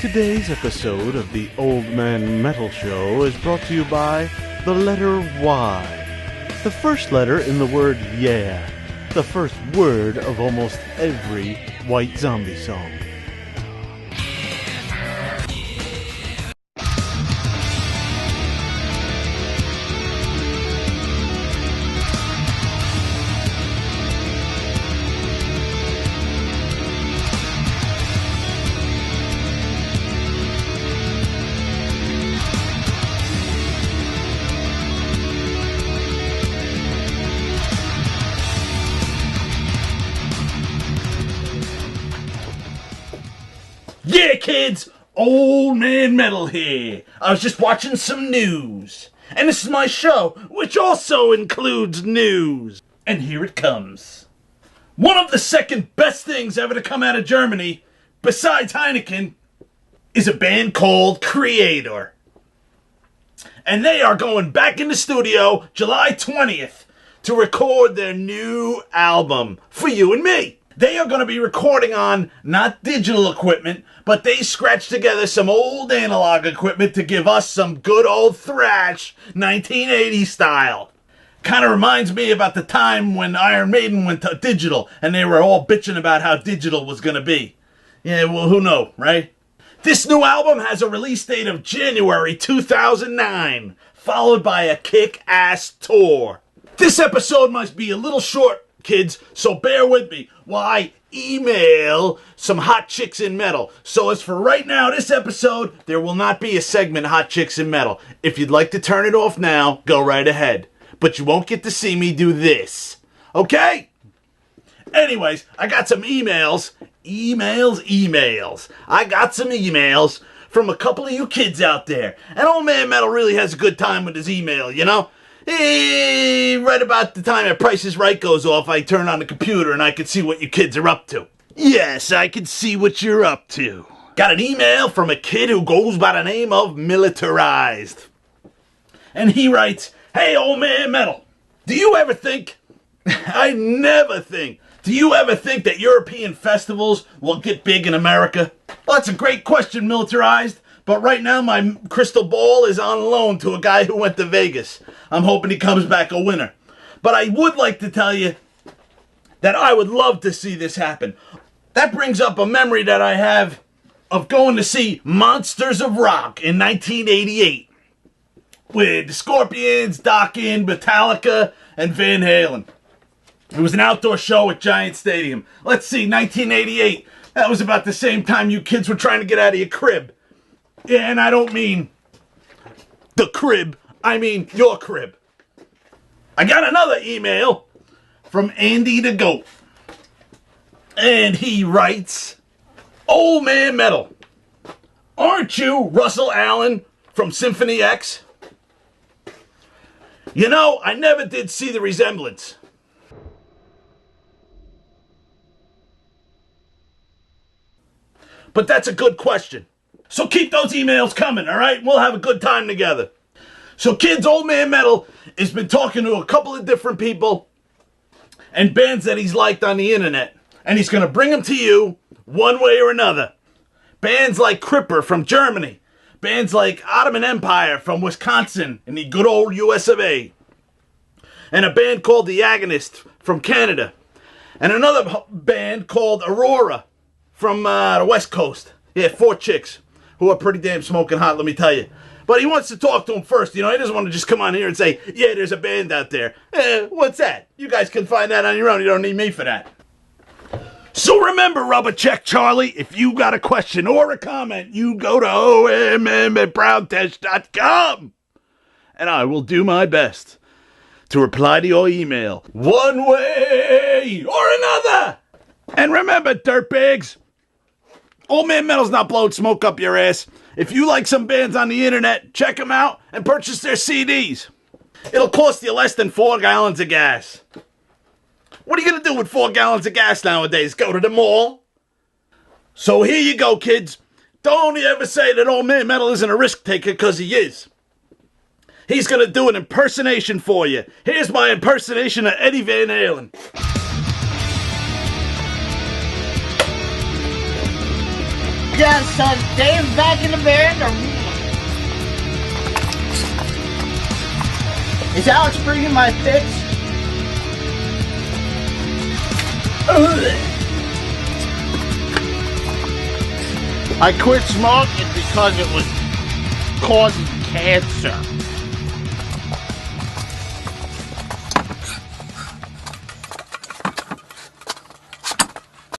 Today's episode of the OMM Show is brought to you by the letter Y. The first letter in the word yeah. The first word of almost every White Zombie song. Yeah, kids! Old Man Metal here. I was just watching some news. And this is my show, which also includes news. And here it comes. One of the second best things ever to come out of Germany, besides Heineken, is a band called Creator. And they are going back in the studio July 20th to record their new album, For You and Me. They are going to be recording on not digital equipment, but they scratched together some old analog equipment to give us some good old thrash 1980s style. Kind of reminds me about the time when Iron Maiden went to digital and they were all bitching about how digital was going to be. Yeah, well, who knows, right? This new album has a release date of January 2009, followed by a kick-ass tour. This episode must be a little short, kids, so bear with me while I email some hot chicks in metal. So as for right now, this episode, there will not be a segment Hot Chicks in Metal. If you'd like to turn it off now, go right ahead. But you won't get to see me do this. Okay? Anyways, I got some emails. I got some emails from a couple of you kids out there. And Old Man Metal really has a good time with his email, you know? Hey, right about the time that Price is Right goes off, I turn on the computer and I can see what you kids are up to. Yes, I can see what you're up to. Got an email from a kid who goes by the name of Militarized. And he writes, "Hey, Old Man Metal, do you ever think, I never think, do you ever think that European festivals will get big in America?" Well, that's a great question, Militarized. But right now, my crystal ball is on loan to a guy who went to Vegas. I'm hoping he comes back a winner. But I would like to tell you that I would love to see this happen. That brings up a memory that I have of going to see Monsters of Rock in 1988 with the Scorpions, Dokken, Metallica, and Van Halen. It was an outdoor show at Giant Stadium. Let's see, 1988. That was about the same time you kids were trying to get out of your crib. Yeah, and I don't mean the crib, I mean your crib. I got another email from Andy the Goat. And he writes, "Old Man Metal, aren't you Russell Allen from Symphony X? You know, I never did see the resemblance." But that's a good question. So keep those emails coming, all right? We'll have a good time together. So kids, Old Man Metal has been talking to a couple of different people and bands that he's liked on the internet. And he's going to bring them to you one way or another. Bands like Cripper from Germany. Bands like Ottoman Empire from Wisconsin in the good old US of A. And a band called The Agonist from Canada. And another band called Aurora from the West Coast. Yeah, 4 chicks who are pretty damn smoking hot, let me tell you. But he wants to talk to them first, you know. He doesn't want to just come on here and say, "Yeah, there's a band out there." What's that? You guys can find that on your own. You don't need me for that. So remember, Rubber Check Charlie, if you got a question or a comment, you go to omm@browntesh.com. And I will do my best to reply to your email one way or another. And remember, dirtbags, Old Man Metal's not blowing smoke up your ass. If you like some bands on the internet, check them out and purchase their CDs. It'll cost you less than 4 gallons of gas. What are you going to do with 4 gallons of gas nowadays? Go to the mall? So here you go, kids. Don't ever say that Old Man Metal isn't a risk taker, because he is. He's going to do an impersonation for you. Here's my impersonation of Eddie Van Halen. Yeah, son, Dave's back in the band. Is Alex bringing my picks? I quit smoking because it was causing cancer.